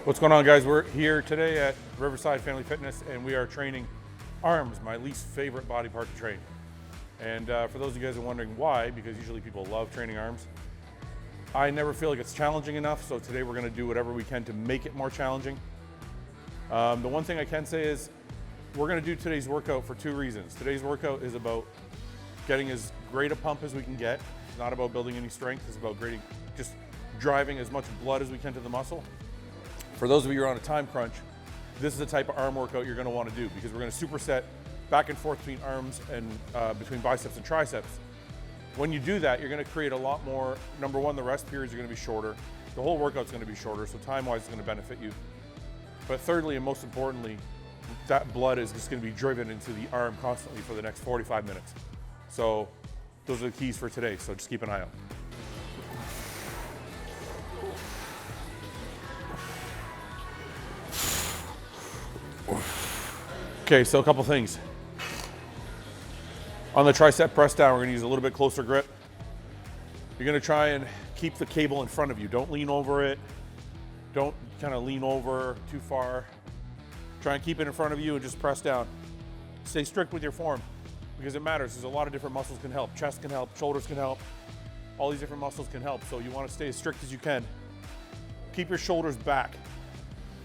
What's going on, guys? We're here today at Riverside Family Fitness and we are training arms, my least favorite body part to train. And for those of you guys who are wondering why, because usually people love training arms, I never feel like it's challenging enough, so today we're gonna do whatever we can to make it more challenging. The one thing I can say is we're gonna do today's workout for two reasons. Today's workout is about getting as great a pump as we can get. It's not about building any strength, it's about just driving as much blood as we can to the muscle. For those of you who are on a time crunch, this is the type of arm workout you're gonna wanna do because we're gonna superset back and forth between arms and between biceps and triceps. When you do that, you're gonna create a lot more, number one, the rest periods are gonna be shorter. The whole workout's gonna be shorter, so time-wise it's gonna benefit you. But thirdly, and most importantly, that blood is just gonna be driven into the arm constantly for the next 45 minutes. So those are the keys for today, so just keep an eye out. Okay, so a couple things. On the tricep press down, we're gonna use a little bit closer grip. You're gonna try and keep the cable in front of you. Don't lean over it. Don't kind of lean over too far. Try and keep it in front of you and just press down. Stay strict with your form because it matters. There's a lot of different muscles can help. Chest can help, shoulders can help. All these different muscles can help. So you wanna stay as strict as you can. Keep your shoulders back.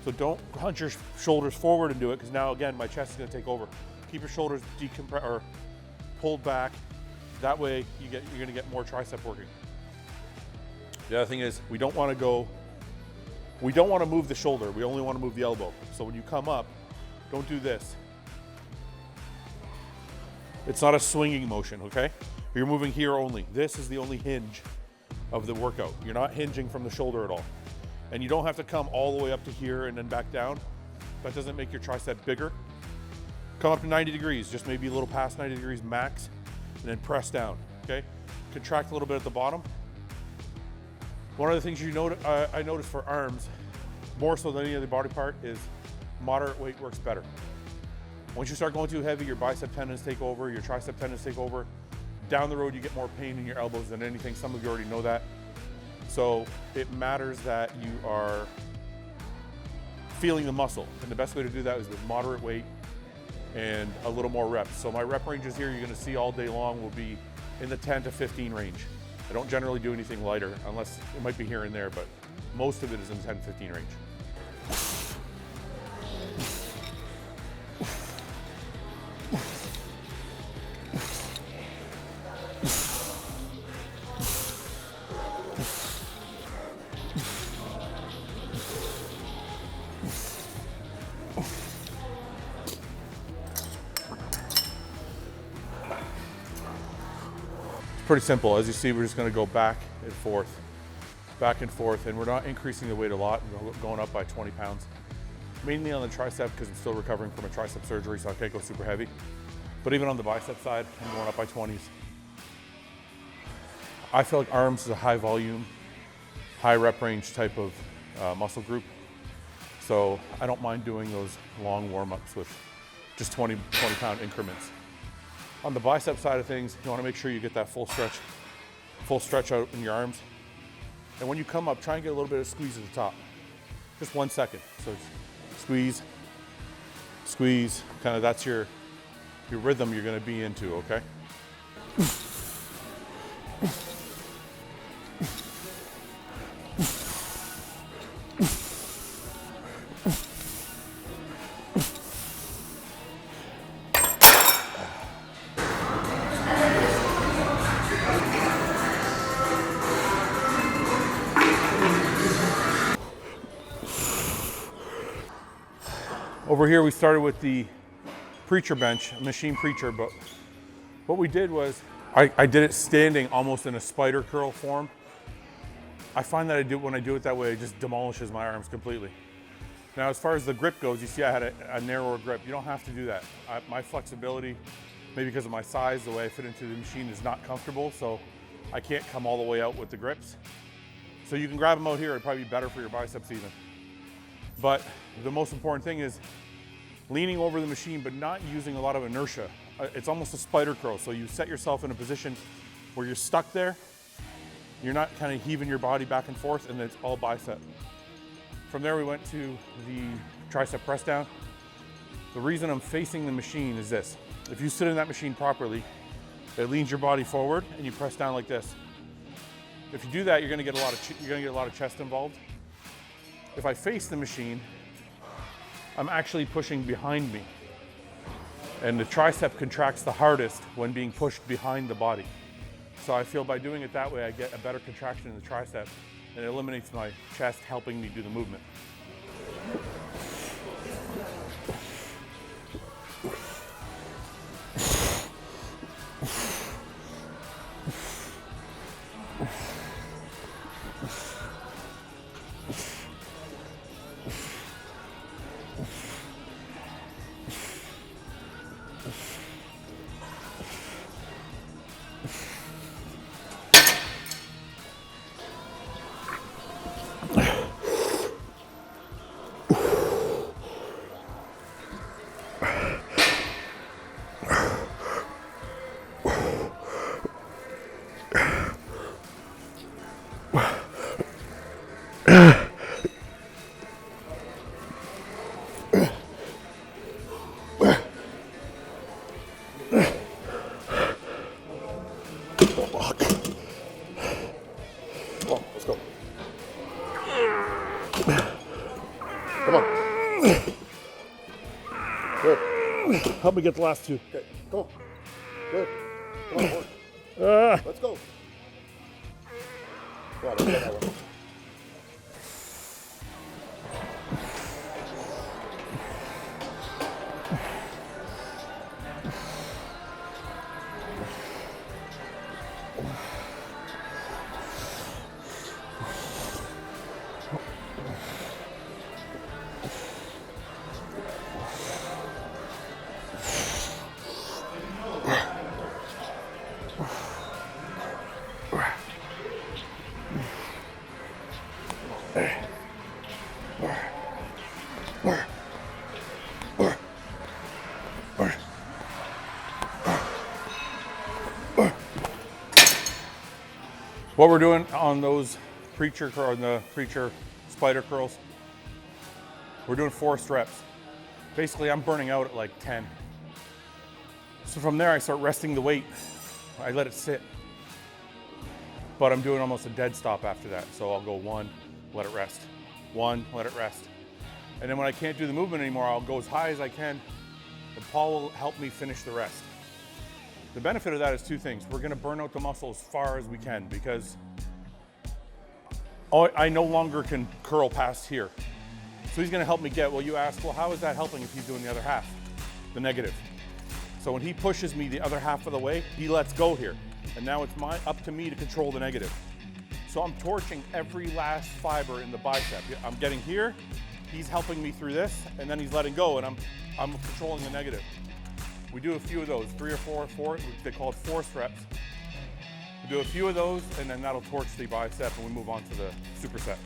So don't hunch your shoulders forward and do it because now again, my chest is gonna take over. Keep your shoulders or pulled back. That way you're gonna get more tricep working. The other thing is we don't wanna move the shoulder. We only wanna move the elbow. So when you come up, don't do this. It's not a swinging motion, okay? You're moving here only. This is the only hinge of the workout. You're not hinging from the shoulder at all. And you don't have to come all the way up to here and then back down. That doesn't make your tricep bigger. Come up to 90 degrees, just maybe a little past 90 degrees max, and then press down, okay? Contract a little bit at the bottom. One of the things I noticed for arms, more so than any other body part, is moderate weight works better. Once you start going too heavy, your bicep tendons take over, your tricep tendons take over. Down the road, you get more pain in your elbows than anything. Some of you already know that. So it matters that you are feeling the muscle. And the best way to do that is with moderate weight and a little more reps. So my rep ranges here, you're gonna see all day long will be in the 10 to 15 range. I don't generally do anything lighter unless it might be here and there, but most of it is in the 10 to 15 range. Pretty simple. As you see, we're just going to go back and forth, and we're not increasing the weight a lot. We're going up by 20 pounds, mainly on the tricep because I'm still recovering from a tricep surgery, so I can't go super heavy. But even on the bicep side, I'm going up by 20s. I feel like arms is a high volume, high rep range type of muscle group. So I don't mind doing those long warm-ups with just 20 pound increments. On the bicep side of things, you want to make sure you get that full stretch out in your arms. And when you come up, try and get a little bit of squeeze at the top. Just 1 second. So it's squeeze, squeeze, kind of that's your rhythm you're going to be into, okay? Over here, we started with the preacher bench, machine preacher, but what we did was, I did it standing almost in a spider curl form. I find that when I do it that way, it just demolishes my arms completely. Now, as far as the grip goes, you see I had a narrower grip. You don't have to do that. My flexibility, maybe because of my size, the way I fit into the machine is not comfortable, so I can't come all the way out with the grips. So you can grab them out here, it'd probably be better for your biceps even. But the most important thing is leaning over the machine, but not using a lot of inertia. It's almost a spider curl. So you set yourself in a position where you're stuck there. You're not kind of heaving your body back and forth, and it's all bicep. From there we went to the tricep press down. The reason I'm facing the machine is this. If you sit in that machine properly, it leans your body forward and you press down like this. If you do that, you're gonna get a lot of chest involved. If I face the machine, I'm actually pushing behind me. And the tricep contracts the hardest when being pushed behind the body. So I feel by doing it that way, I get a better contraction in the tricep and it eliminates my chest, helping me do the movement. Help me get the last two. Okay, come on. Good. Come on, work. Let's go. Come on, let's get that one. What we're doing on those preacher spider curls, we're doing 4 reps. Basically, I'm burning out at like 10. So from there, I start resting the weight. I let it sit. But I'm doing almost a dead stop after that. So I'll go 1, let it rest. 1, let it rest. And then when I can't do the movement anymore, I'll go as high as I can, and Paul will help me finish the rest. The benefit of that is 2 things. We're gonna burn out the muscle as far as we can because I no longer can curl past here. So he's gonna help me get, well, you asked, well, how is that helping if he's doing the other half, the negative? So when he pushes me the other half of the way, he lets go here. And now it's up to me to control the negative. So I'm torching every last fiber in the bicep. I'm getting here, he's helping me through this, and then he's letting go, and I'm controlling the negative. We do a few of those, 3 or 4, they call it force reps. We do a few of those, and then that'll torch the bicep, and we move on to the superset.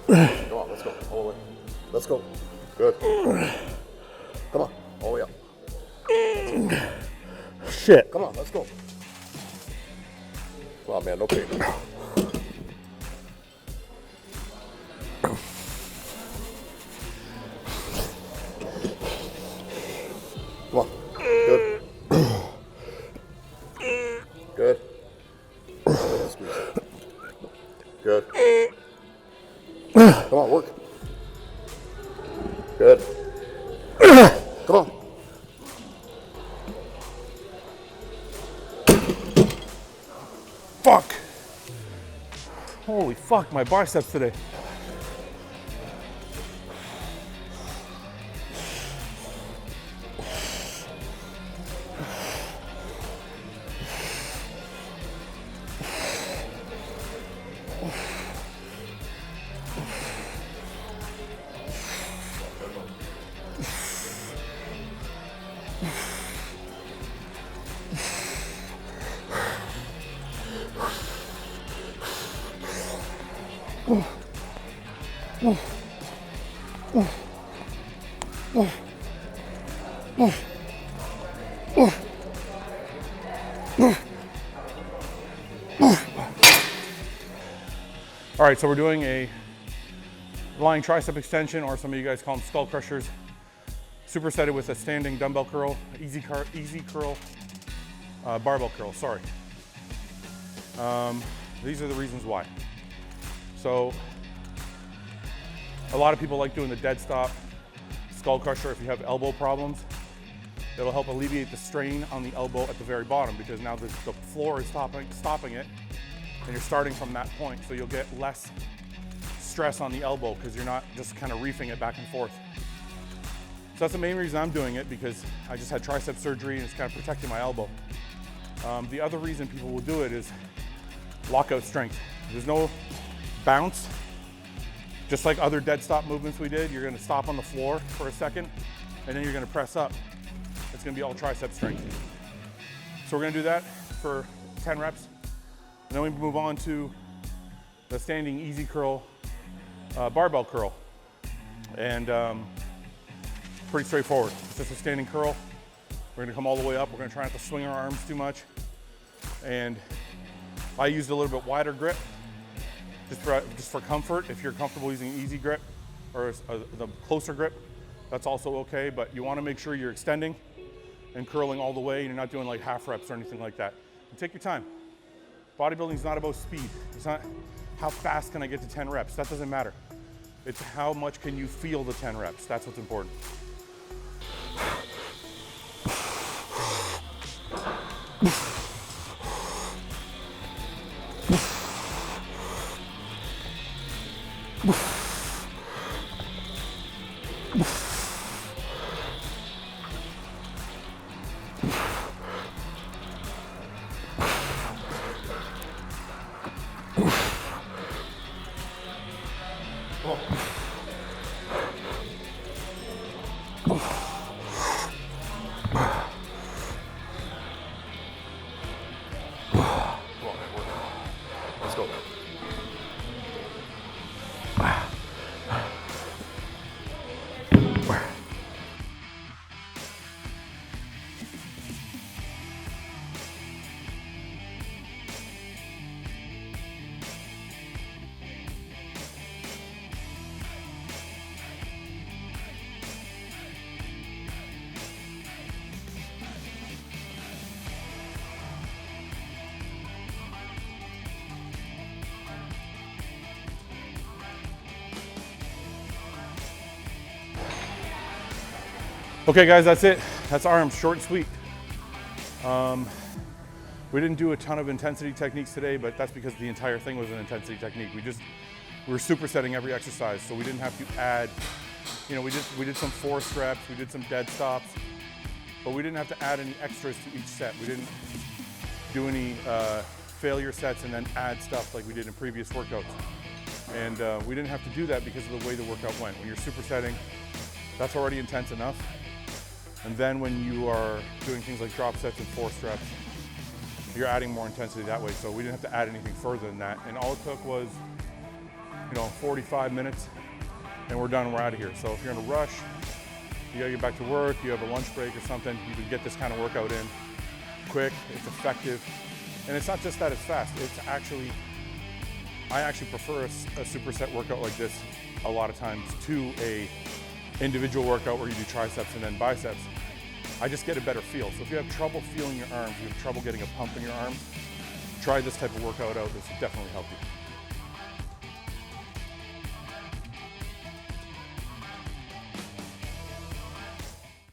Come on, let's go, all the way. Let's go. Good. Come on, all the way up. Shit. Come on, let's go. Come on, man, no pain. Come on. Good. Good. Squeeze. Good. Come on, work. Good. Come on. Fuck. Holy fuck, my biceps today. All right, so we're doing a lying tricep extension, or some of you guys call them skull crushers, supersetted with a standing dumbbell curl, easy curl, barbell curl, sorry. These are the reasons why. So a lot of people like doing the dead stop skull crusher if you have elbow problems. It'll help alleviate the strain on the elbow at the very bottom, because now the floor is stopping it, and you're starting from that point, so you'll get less stress on the elbow because you're not just kind of reefing it back and forth. So that's the main reason I'm doing it, because I just had tricep surgery and it's kind of protecting my elbow. The other reason people will do it is lockout strength. There's no bounce. Just like other dead stop movements we did, you're gonna stop on the floor for a second and then you're gonna press up. It's gonna be all tricep strength. So we're gonna do that for 10 reps. And then we move on to the standing easy curl, barbell curl. And pretty straightforward. It's just a standing curl. We're gonna come all the way up. We're gonna try not to swing our arms too much. And I used a little bit wider grip, just for comfort. If you're comfortable using an easy grip or the closer grip, that's also okay, but you wanna make sure you're extending and curling all the way, and you're not doing like half reps or anything like that. And take your time. Bodybuilding is not about speed. It's not how fast can I get to 10 reps. That doesn't matter. It's how much can you feel the 10 reps. That's what's important. Let's go. Okay guys, that's it. That's arms, short and sweet. We didn't do a ton of intensity techniques today, but that's because the entire thing was an intensity technique. We were supersetting every exercise, so we didn't have to add, you know, we did some forced reps, we did some dead stops, but we didn't have to add any extras to each set. We didn't do any failure sets and then add stuff like we did in previous workouts. And we didn't have to do that because of the way the workout went. When you're supersetting, that's already intense enough. And then when you are doing things like drop sets and forced reps, you're adding more intensity that way. So we didn't have to add anything further than that. And all it took was, you know, 45 minutes and we're done, we're out of here. So if you're in a rush, you gotta get back to work, you have a lunch break or something, you can get this kind of workout in quick, it's effective. And it's not just that it's fast, it's actually, I actually prefer a superset workout like this a lot of times to a individual workout where you do triceps and then biceps. I just get a better feel. So if you have trouble feeling your arms, you have trouble getting a pump in your arms, try this type of workout out. This will definitely help you.